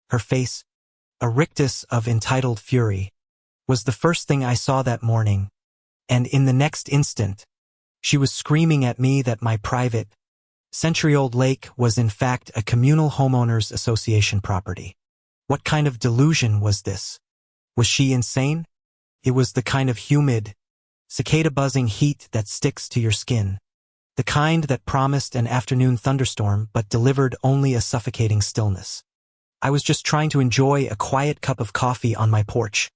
Her face, a rictus of entitled fury, was the first thing I saw that morning, and in the next instant, she was screaming at me that my private, century-old lake was in fact a communal homeowners association property. What kind of delusion was this? Was she insane? It was the kind of humid, cicada-buzzing heat that sticks to your skin. The kind that promised an afternoon thunderstorm but delivered only a suffocating stillness. I was just trying to enjoy a quiet cup of coffee on my porch,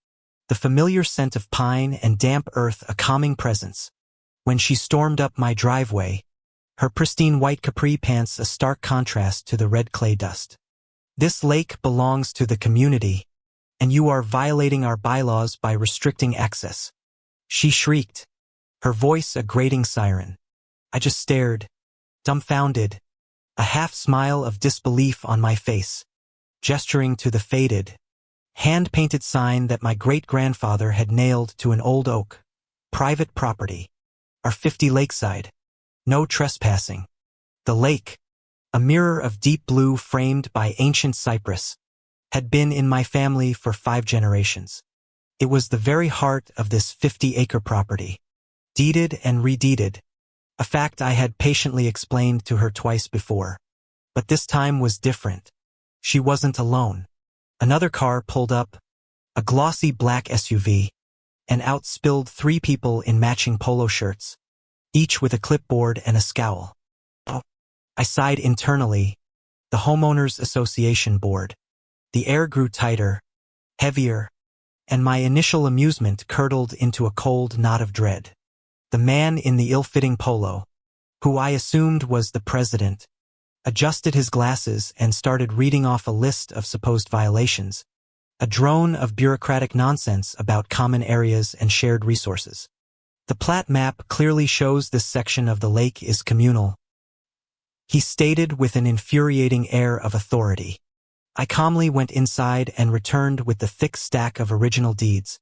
the familiar scent of pine and damp earth a calming presence, when she stormed up my driveway, her pristine white capri pants a stark contrast to the red clay dust. This lake belongs to the community, and you are violating our bylaws by restricting access. She shrieked, her voice a grating siren. I just stared, dumbfounded, a half-smile of disbelief on my face, gesturing to the faded, hand-painted sign that my great-grandfather had nailed to an old oak, private property, our 50 lakeside, no trespassing. The lake, a mirror of deep blue framed by ancient cypress, had been in my family for 5 generations. It was the very heart of this 50-acre property, deeded and redeeded, a fact I had patiently explained to her twice before. But this time was different. She wasn't alone. Another car pulled up, a glossy black SUV, and out spilled 3 people in matching polo shirts, each with a clipboard and a scowl. Oh, I sighed internally. The Homeowners Association board. The air grew tighter, heavier, and my initial amusement curdled into a cold knot of dread. The man in the ill-fitting polo, who I assumed was the president, adjusted his glasses and started reading off a list of supposed violations, a drone of bureaucratic nonsense about common areas and shared resources. The plat map clearly shows this section of the lake is communal, he stated with an infuriating air of authority. I calmly went inside and returned with the thick stack of original deeds,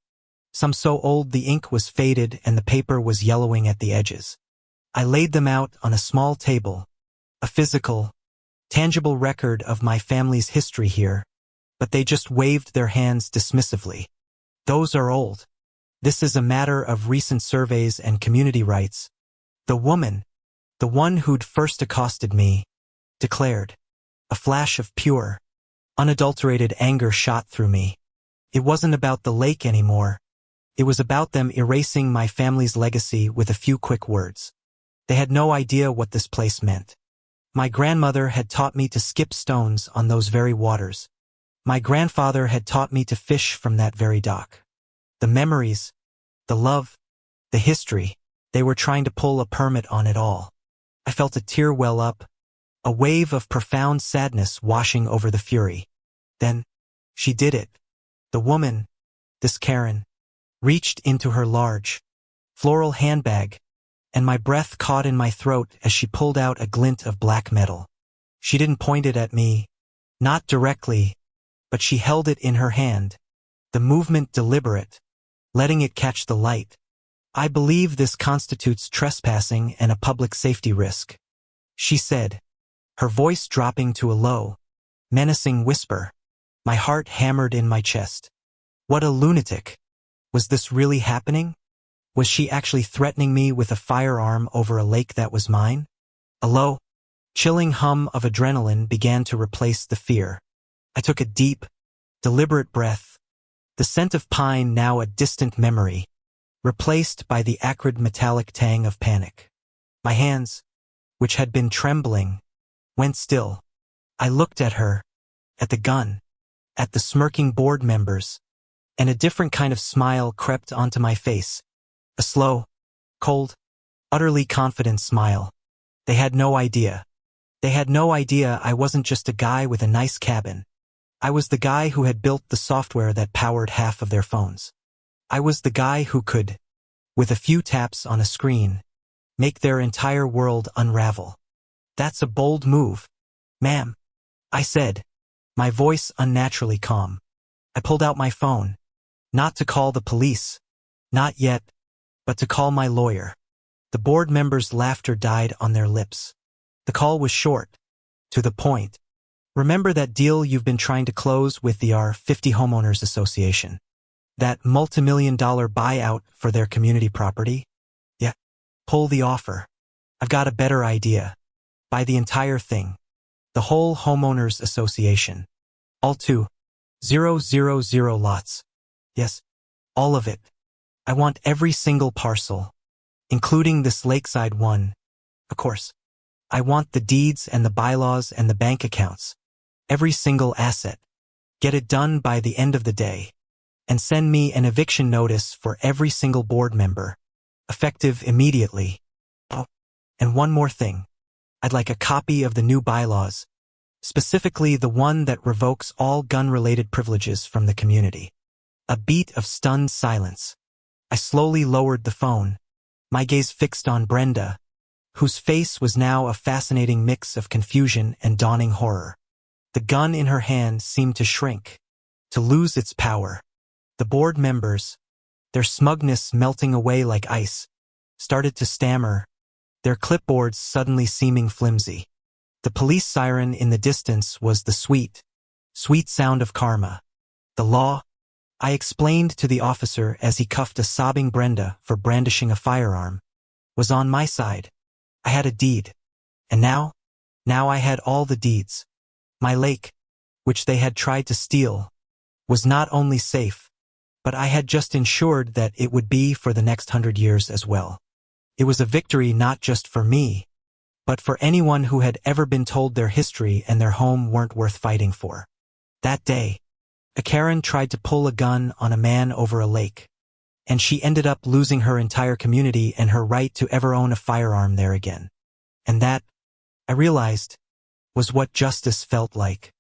some so old the ink was faded and the paper was yellowing at the edges. I laid them out on a small table, a physical, tangible record of my family's history here, but they just waved their hands dismissively. Those are old. This is a matter of recent surveys and community rights. The woman, the one who'd first accosted me, declared. A flash of pure, unadulterated anger shot through me. It wasn't about the lake anymore. It was about them erasing my family's legacy with a few quick words. They had no idea what this place meant. My grandmother had taught me to skip stones on those very waters. My grandfather had taught me to fish from that very dock. The memories, the love, the history, they were trying to pull a permit on it all. I felt a tear well up, a wave of profound sadness washing over the fury. Then, she did it. The woman, this Karen, reached into her large, floral handbag, and my breath caught in my throat as she pulled out a glint of black metal. She didn't point it at me, not directly, but she held it in her hand, the movement deliberate, letting it catch the light. I believe this constitutes trespassing and a public safety risk, she said, her voice dropping to a low, menacing whisper. My heart hammered in my chest. What a lunatic. Was this really happening? Was she actually threatening me with a firearm over a lake that was mine? A low, chilling hum of adrenaline began to replace the fear. I took a deep, deliberate breath, the scent of pine now a distant memory, replaced by the acrid metallic tang of panic. My hands, which had been trembling, went still. I looked at her, at the gun, at the smirking board members, and a different kind of smile crept onto my face. A slow, cold, utterly confident smile. They had no idea. They had no idea I wasn't just a guy with a nice cabin. I was the guy who had built the software that powered half of their phones. I was the guy who could, with a few taps on a screen, make their entire world unravel. That's a bold move, ma'am, I said, my voice unnaturally calm. I pulled out my phone, not to call the police, not yet, but to call my lawyer. The board members' laughter died on their lips. The call was short, to the point. Remember that deal you've been trying to close with the R50 Homeowners Association? That multimillion-dollar buyout for their community property? Yeah. Pull the offer. I've got a better idea. Buy the entire thing. The whole Homeowners Association. All 2,000 lots. Yes. All of it. I want every single parcel, including this lakeside one. Of course. I want the deeds and the bylaws and the bank accounts. Every single asset. Get it done by the end of the day. And send me an eviction notice for every single board member. Effective immediately. Oh, and one more thing. I'd like a copy of the new bylaws, specifically the one that revokes all gun-related privileges from the community. A beat of stunned silence. I slowly lowered the phone, my gaze fixed on Brenda, whose face was now a fascinating mix of confusion and dawning horror. The gun in her hand seemed to shrink, to lose its power. The board members, their smugness melting away like ice, started to stammer, their clipboards suddenly seeming flimsy. The police siren in the distance was the sweet sound of karma. The law, I explained to the officer as he cuffed a sobbing Brenda for brandishing a firearm, was on my side. I had a deed. And now I had all the deeds. My lake, which they had tried to steal, was not only safe, but I had just ensured that it would be for the next 100 years as well. It was a victory not just for me, but for anyone who had ever been told their history and their home weren't worth fighting for. That day, a Karen tried to pull a gun on a man over a lake, and she ended up losing her entire community and her right to ever own a firearm there again. And that, I realized, was what justice felt like.